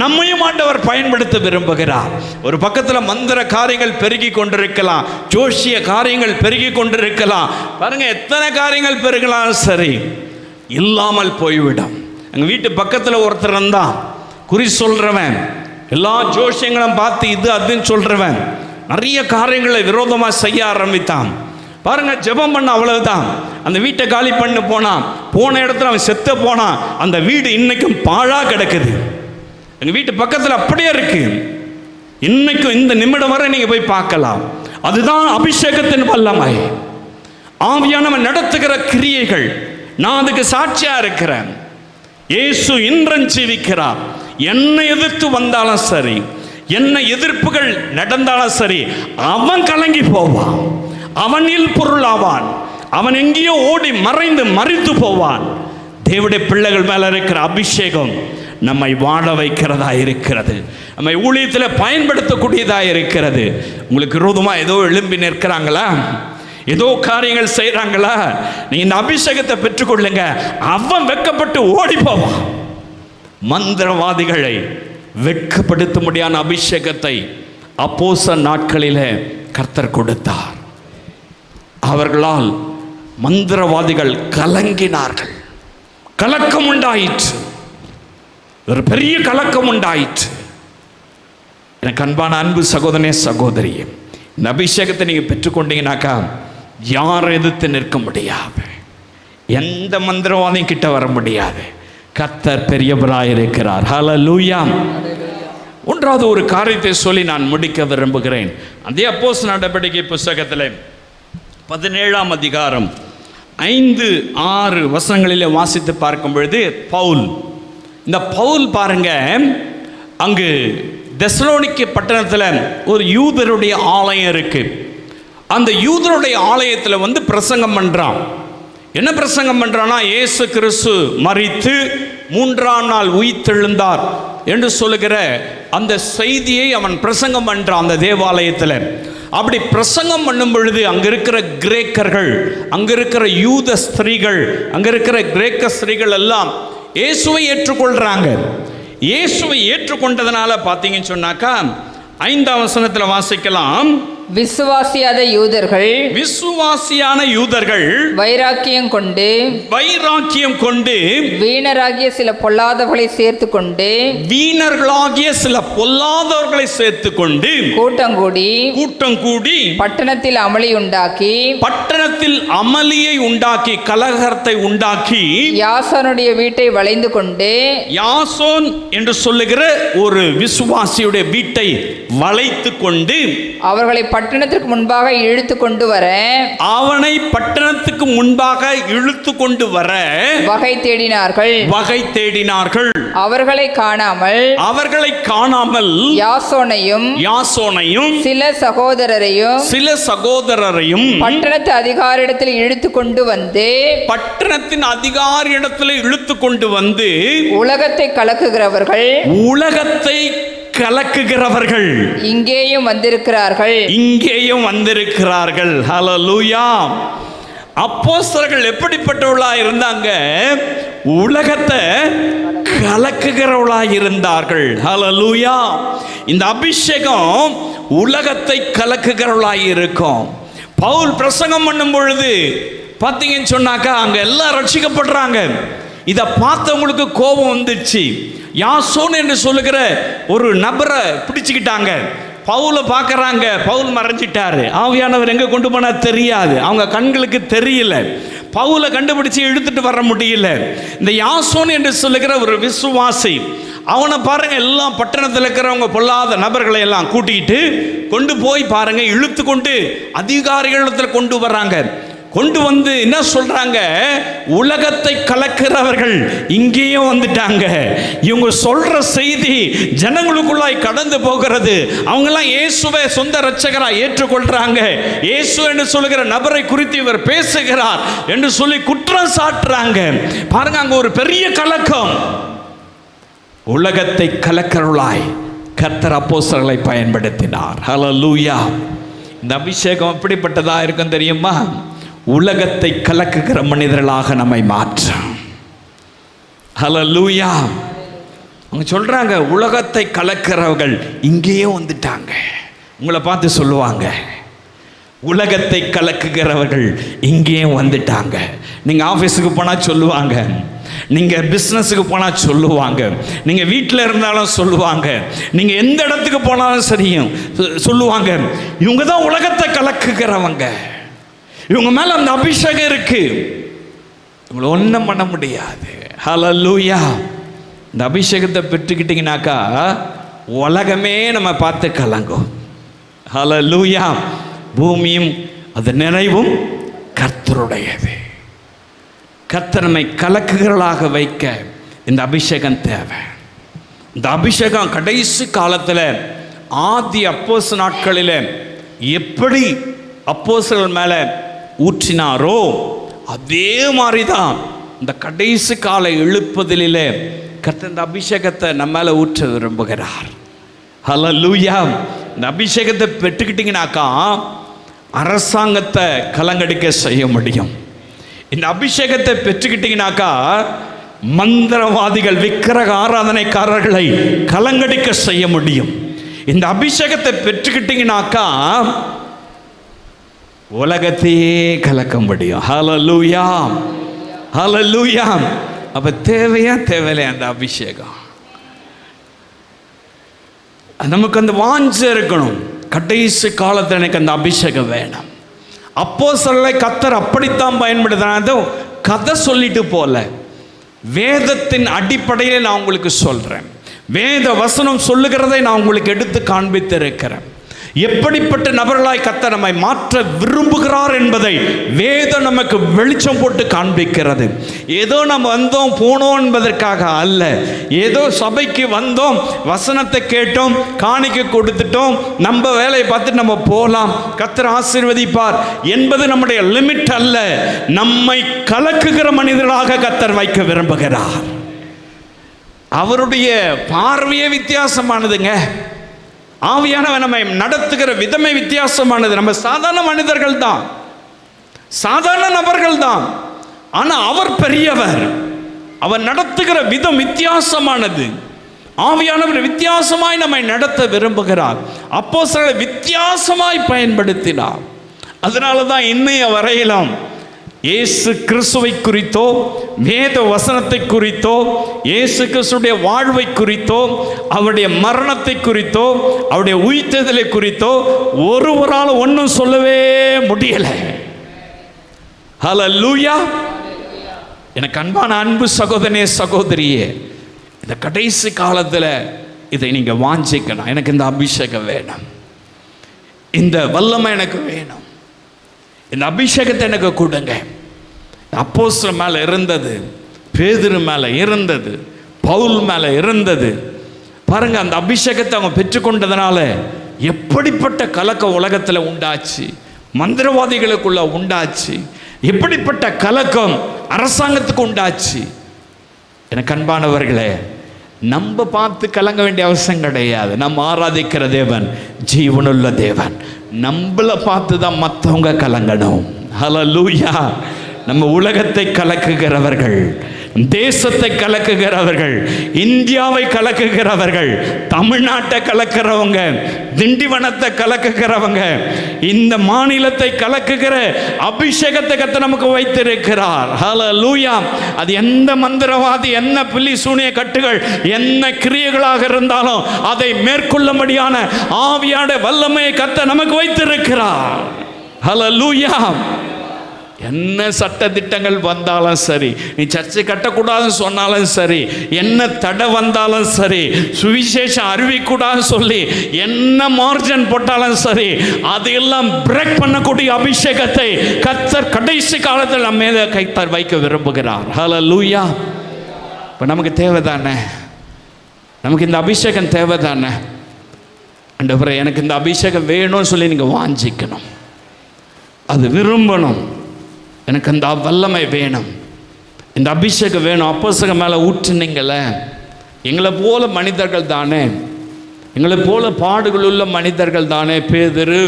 நம்மையும் ஆண்டவர் பயன்படுத்த விரும்புகிறார். ஒரு பக்கத்தில் மந்திர காரியங்கள் பெருகி கொண்டிருக்கலாம், ஜோஷிய காரியங்கள் பெருகி கொண்டிருக்கலாம். பாருங்க, எத்தனை காரியங்கள் பெருகலாம், சரி, இல்லாமல் போய்விடும். எங்கள் வீட்டு பக்கத்தில் ஒருத்தர் இருந்தான், குறி சொல்கிறவன், எல்லா ஜோஷியங்களும் பார்த்து இது அதுன்னு சொல்கிறவன், நிறைய காரியங்களை விரோதமாக செய்ய ஆரம்பித்தான். பாருங்க, ஜெபம் பண்ண அவ்வளவுதான், அந்த வீட்டை காலி பண்ணி போனான். போன இடத்துல அவன் செத்து போனான். அந்த வீடு இன்னைக்கும் பாழாக கிடக்குது. எங்கள் வீட்டு பக்கத்தில் அப்படியே இருக்கு. இன்னைக்கும் இந்த நிமிடம் வரை நீங்கள் போய் பார்க்கலாம். அதுதான் அபிஷேகத்தின் வல்லமை, ஆவியானவன் நடத்துகிற கிரியைகள். நான் அதுக்கு சாட்சியா இருக்கிறேன். இயேசு இன்றும் ஜீவிக்கிறார். என்னை எதிர்த்து வந்தாலும் சரி, என்ன எதிர்ப்புகள் நடந்தாலும் சரி, அவன் கலங்கி போவான், அவனில் பொருளாவான், அவன் எங்கேயோ ஓடி மறைந்து மறித்து போவான். தேவனுடைய பிள்ளைகள் மேல இருக்கிற அபிஷேகம் நம்மை வாழ வைக்கிறதா இருக்கிறது, நம்மை ஊழியத்தில் பயன்படுத்தக்கூடியதா இருக்கிறது. உங்களுக்கு விரோதமாக ஏதோ எழும்பி நிற்கிறாங்களா, ஏதோ காரியங்கள் செய்கிறாங்களா, நீங்க இந்த அபிஷேகத்தை பெற்றுக்கொள்ளுங்க. அவன் வெட்கப்பட்டு ஓடி போவான். மந்திரவாதிகளை வெட்கப்படுத்த முடியாத அபிஷேகத்தை அப்போஸ்தலர் நாட்களிலே கர்த்தர் கொடுத்தார். அவர்களால் மந்திரவாதிகள் கலங்கினார்கள். கலக்கம் உண்டாயிற்று, ஒரு பெரிய கலக்கம் உண்டாயிற்று. எனக்கு அன்பான அன்பு சகோதரனே சகோதரியே, இந்த அபிஷேகத்தை நீங்கள் பெற்றுக்கொண்டீங்கன்னாக்கா யார் எதிர்த்து நிற்க முடியாது, எந்த மந்திரவாதியும் கிட்ட வர முடியாது. கர்த்தர் பெரியவராய் இருக்கிறார். ஹல்லேலூயா. ஒன்றாவது ஒரு காரியத்தை சொல்லி நான் முடிக்க விரும்புகிறேன். அதே அப்போஸ்தலர் நடவடிக்கை புத்தகத்தில் 17ஆம் அதிகாரம் 5-6 வசனங்களிலே வாசித்து பார்க்கும் பொழுது பவுல், இந்த பவுல் பாருங்க, அங்கு தெசலோனிக்கே பட்டணத்தில் ஒரு யூதருடைய ஆலயம் இருக்கு. அந்த யூதருடைய ஆலயத்தில் பிரசங்கம் பண்றான். என்ன பிரசங்கம் பண்றானா, இயேசு கிறிஸ்து மரித்து 3ஆம் நாள் உயிர்த்தெழுந்தார் என்று சொல்லுகிற அந்த செய்தியை அவன் பிரசங்கம் பண்றான் அந்த தேவாலயத்தில். அப்படி பிரசங்கம் பண்ணும் பொழுது அங்க இருக்கிற கிரேக்கர்கள், அங்க இருக்கிற யூத ஸ்திரீகள், அங்க இருக்கிற கிரேக்க ஸ்திரீகள் எல்லாம் இயேசுவை ஏற்றுக்கொள்றாங்க. இயேசுவை ஏற்றுக்கொண்டதனால பார்த்தீங்கன்னு சொன்னாக்கா 5ஆம் வசனத்தில் வாசிக்கலாம், விசுவாசியான யூதர்கள் வைராக்கியம் கொண்டு வீணராகிய சில பொல்லாதவர்களை சேர்த்து கொண்டு கூட்டம் கூடி பட்டணத்தில் அமளியை உண்டாக்கி கலகத்தை உண்டாக்கி யாசோனுடைய வீட்டை வளைந்து கொண்டு, யாசோன் என்று சொல்லுகிற ஒரு விசுவாசியுடைய வீட்டை வளைத்து கொண்டு அவர்களை பட்டணத்திற்கு முன்பாக இழுத்து கொண்டு வர, அவனை பட்டணத்துக்கு முன்பாக இழுத்து கொண்டு வர வகை தேடினார்கள். அவர்களை காணாமல் யாசோனையும் சில சகோதரரையும் பட்டணத்து அதிகாரியிடத்தில் இழுத்து கொண்டு வந்து உலகத்தை கலக்குகிறவர்கள் இங்கேயும் வந்திருக்கிறார்கள். ஹல்லேலூயா. அப்போஸ்தலர்கள் எப்படிப்பட்டவர்களா இருந்தாங்க? உலகத்தை கலக்குகிறவர்களா இருந்தார்கள். ஹல்லேலூயா. இந்த அபிஷேகம் உலகத்தை கலக்குகிறவர்களா இருக்கும். பவுல் பிரசங்கம் பண்ணும் பொழுது பார்த்தீங்கன்னு சொன்னாக்கா அங்க எல்லாம் ரட்சிக்கப்படுறாங்க. இதை பார்த்தவங்களுக்கு கோபம் வந்துச்சு. யாசோன் என்று சொல்லுகிற ஒரு நபரை பிடிச்சுக்கிட்டாங்க. பவுலை பார்க்குறாங்க, பவுல் மறைஞ்சிட்டாரு. ஆவியானவர் எங்கே கொண்டு போனால் தெரியாது, அவங்க கண்களுக்கு தெரியல. பவுலை கண்டுபிடிச்சு இழுத்துட்டு வர முடியல. இந்த யாசோன் என்று சொல்லுகிற ஒரு விசுவாசி, அவனை பாருங்க, எல்லாம் பட்டணத்தில் இருக்கிறவங்க பொல்லாத நபர்களை எல்லாம் கூட்டிகிட்டு கொண்டு போய் பாருங்க, இழுத்து கொண்டு அதிகாரிகளிடத்தில் கொண்டு வர்றாங்க. கொண்டு வந்து என்ன சொல்றாங்க, உலகத்தை கலக்கிறவர்கள் இங்கேயும் வந்துட்டாங்க. இவங்க சொல்ற செய்தி ஜனங்களுக்குள்ளாய் கடந்து போகிறது. அவங்கெல்லாம் இயேசுவை சொந்த இரட்சகராய் ஏற்றுக்கொள்றாங்க. இயேசு என்று சொல்லுகிற நபரை குறித்து இவர் பேசுகிறார் என்று சொல்லி குற்றம் சாட்டுறாங்க. பாருங்க, அங்க ஒரு பெரிய கலக்கம். உலகத்தை கலக்கிறவர்களாய் கர்த்தர் அப்போஸ்தலர்களை பயன்படுத்தினார். ஹல்லேலூயா. இந்த அபிஷேகம் எப்படிப்பட்டதா இருக்கும் தெரியுமா? உலகத்தை கலக்குகிற மனிதர்களாக நம்மை மாற்றும். ஹல்லேலூயா. அவங்க சொல்றாங்க, உலகத்தை கலக்கிறவர்கள் இங்கேயே வந்துட்டாங்க. உங்களை பார்த்து சொல்லுவாங்க, உலகத்தை கலக்குகிறவர்கள் இங்கேயே வந்துட்டாங்க. நீங்க ஆபீஸுக்கு போனா சொல்லுவாங்க, நீங்க பிசினஸுக்கு போனா சொல்லுவாங்க, நீங்க வீட்டில் இருந்தாலும் சொல்லுவாங்க, நீங்க எந்த இடத்துக்கு போனாலும் சரியும் சொல்லுவாங்க, இவங்க தான் உலகத்தை கலக்குகிறவங்க, இவங்க மேல அந்த அபிஷேகம் இருக்கு, இவங்களை ஒன்றும் பண்ண முடியாது. ஹல்லேலூயா. இந்த அபிஷேகத்தை பெற்றுக்கிட்டீங்கன்னாக்கா உலகமே நம்ம பார்த்து கலங்கும். ஹல்லேலூயா. பூமியும் அது நிறைவும் கர்த்தருடையது. கர்த்தர் நம்மை கலக்குகிறவர்களாக வைக்க இந்த அபிஷேகம் தேவை. இந்த அபிஷேகம் கடைசி காலத்தில் ஆதி அப்போஸ்தலர் நாட்களில் எப்படி அப்போஸ்தலர் மேலே ஊற்றினாரோ அதே மாதிரி தான் இந்த கடைசி கால எழுப்புதலிலே கர்த்தர் இந்த அபிஷேகத்தை நம்ம மேலே ஊற்ற விரும்புகிறார். ஹல்லேலூயா. இந்த அபிஷேகத்தை பெற்றுக்கிட்டீங்கன்னாக்கா அரசாங்கத்தை கலங்கடிக்க செய்ய முடியும். இந்த அபிஷேகத்தை பெற்றுக்கிட்டீங்கன்னாக்கா மந்திரவாதிகள் விக்கிரக ஆராதனைக்காரர்களை கலங்கடிக்க செய்ய முடியும். இந்த அபிஷேகத்தை பெற்றுக்கிட்டீங்கன்னாக்கா உலகத்தையே கலக்க முடியும். ஹல்லேலூயா. ஹல்லேலூயா. அப்ப தேவையா தேவையில்லை அந்த அபிஷேகம்? நமக்கு அந்த வாஞ்சை இருக்கணும். கடைசி காலத்தில் எனக்கு அந்த அபிஷேகம் வேணும். அப்போஸ்தலரை கர்த்தர் அப்படித்தான் பயன்படுத்தினார். கதை சொல்லிட்டு போல, வேதத்தின் அடிப்படையில் நான் உங்களுக்கு சொல்றேன். வேத வசனம் சொல்லுகிறதை நான் உங்களுக்கு எடுத்து காண்பித்து இருக்கிறேன். எப்படிப்பட்ட நபர்களாய் கர்த்தர் நம்மை மாற்ற விரும்புகிறார் என்பதை வேதம் நமக்கு வெளிச்சம் போட்டு காண்பிக்கிறது. ஏதோ நம்ம வந்தோம் போனோம் என்பதற்காக அல்ல. ஏதோ சபைக்கு வந்தோம், வசனத்தை கேட்டோம், காணிக்கை கொடுத்துட்டோம், நம்ம வேலையை பார்த்து நம்ம போகலாம், கர்த்தர் ஆசீர்வதிப்பார் என்பது நம்முடைய லிமிட் அல்ல. நம்மை கலக்குகிற மனிதர்களாக கர்த்தர் வைக்க விரும்புகிறார். அவருடைய பார்வையே வித்தியாசமானதுங்க. ஆவியானவர் நம்மை நடத்துகிற விதமே வித்தியாசமானது. நம்ம சாதாரண மனிதர்கள் தான், சாதாரண நபர்கள் தான். ஆனால் அவர் பெரியவர். அவர் நடத்துகிற விதம் வித்தியாசமானது. ஆவியானவர் வித்தியாசமாய் நம்மை நடத்த விரும்புகிறார். அப்போஸ்தலரை வித்தியாசமாய் பயன்படுத்தினார். அதனால தான் இன்னைய வரையிலும் இயேசு கிறிஸ்துவை குறித்தோ, வேத வசனத்தை குறித்தோ, இயேசு கிறிஸ்துடைய வாழ்வை குறித்தோ, அவருடைய மரணத்தை குறித்தோ, அவருடைய உயிர்த்தெழுதலை குறித்தோ ஒருவரால் ஒன்றும் சொல்லவே முடியலை. ஹல்லேலூயா. எனக்கு அன்பான அன்பு சகோதரனே, சகோதரியே, இந்த கடைசி காலத்தில் இதை நீங்கள் வாஞ்சிக்கணும். எனக்கு இந்த அபிஷேகம் வேணும், இந்த வல்லமை எனக்கு வேணும், இந்த அபிஷேகத்தை எனக்கு கொடுங்க. அப்போஸ்தலர் மேலே இருந்தது, பேதுரு மேலே இருந்தது, பவுல் மேலே இருந்தது. பாருங்க, அந்த அபிஷேகத்தை அவங்க பெற்றுக்கொண்டதுனால எப்படிப்பட்ட கலக்கம் உலகத்தில் உண்டாச்சு, மந்திரவாதிகளுக்குள்ள உண்டாச்சு, எப்படிப்பட்ட கலக்கம் அரசாங்கத்துக்கு உண்டாச்சு. எனக்கு அன்பானவர்களே, நம்ம பார்த்து கலங்க வேண்டிய அவசியம் கிடையாது. நம்ம ஆராதிக்கிற தேவன் ஜீவனுள்ள தேவன். நம்மளை பார்த்து தான் மற்றவங்க கலங்கணும். ஹல்லேலூயா. நம்ம உலகத்தை கலக்குகிறவர்கள், தேசத்தை கலக்குகிறவர்கள், இந்தியாவை கலக்குகிறவர்கள், தமிழ்நாட்டை கலக்கிறவங்க, திண்டிவனத்தை கலக்குகிறவங்க, இந்த மாநிலத்தை கலக்குகிற அபிஷேகத்தை கர்த்தர் நமக்கு வைத்திருக்கிறார். ஹல்லேலூயா. அது எந்த மந்திரவாதி, என்ன பில்லி சூனிய கட்டுகள், என்ன கிரியைகளாக இருந்தாலும் அதை மேற்கொள்ளும்படியான ஆவியான வல்லமையை கர்த்தர் நமக்கு வைத்திருக்கிறார். ஹல்லேலூயா. என்ன சட்ட திட்டங்கள் வந்தாலும் சரி, நீ சர்ச்சை கட்டக்கூடாதுன்னு சொன்னாலும் சரி, என்ன தடை வந்தாலும் சரி, சுவிசேஷம் அறிவிக்கூடாதுன்னு சொல்லி என்ன மார்ஜன் போட்டாலும் சரி, அதையெல்லாம் பிரேக் பண்ணக்கூடிய அபிஷேகத்தை கர்த்தர் கடைசி காலத்தில் நம்ம மேலே கைத்தார் வைக்க விரும்புகிறார். ஹல்லேலூயா. இப்போ நமக்கு தேவைதானே, நமக்கு இந்த அபிஷேகம் தேவைதானே. ஆண்டவரே எனக்கு இந்த அபிஷேகம் வேணும்னு சொல்லி நீங்கள் வாஞ்சிக்கணும், அது விரும்பணும். எனக்கு அந்த வல்லமை வேணும், இந்த அபிஷேகம் வேணும். அப்போஸ்தலர் மேலே ஊற்றுனீங்களே, எங்களை போல மனிதர்கள் தானே, எங்களை போல பாடுகள் உள்ள மனிதர்கள் தானே. பேதுரு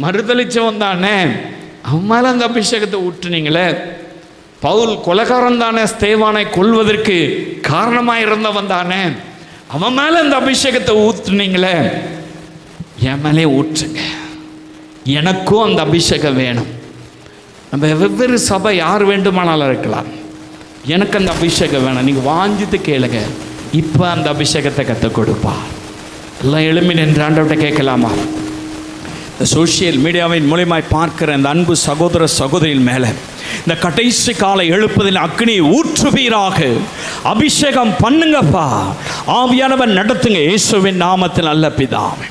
மறுதளிச்சவன் தானே, அவன் மேலே அந்த அபிஷேகத்தை ஊற்றுனீங்களே. பவுல் கொலைகாரன் தானே, ஸ்தேவானை கொல்வதற்கு காரணமாக இருந்தவன் தானே, அவன் மேலே அந்த அபிஷேகத்தை ஊற்றுனீங்களே. என் மேலே ஊற்றுங்க, எனக்கும் அந்த அபிஷேகம் வேணும். நம்ம வெவ்வேறு சபை யார் வேண்டுமானாலும் இருக்கலாம், எனக்கு அந்த அபிஷேகம் வேணும். நீங்கள் வாஞ்சித்து கேளுங்க, இப்போ அந்த அபிஷேகத்தை கற்றுக் கொடுப்பா. எல்லாம் எழுமி நின்று ஆண்டவர்கிட்ட கேட்கலாமா? இந்த சோஷியல் மீடியாவின் மூலமாய் பார்க்கிற இந்த அன்பு சகோதர சகோதரியின் மேலே இந்த கடைசி காலை எழுப்பதில் அக்னியை ஊற்றுவீராக. அபிஷேகம் பண்ணுங்கப்பா, ஆவியானவர் நடத்துங்க, இயேசுவின் நாமத்தில் நல்ல பிதாவே.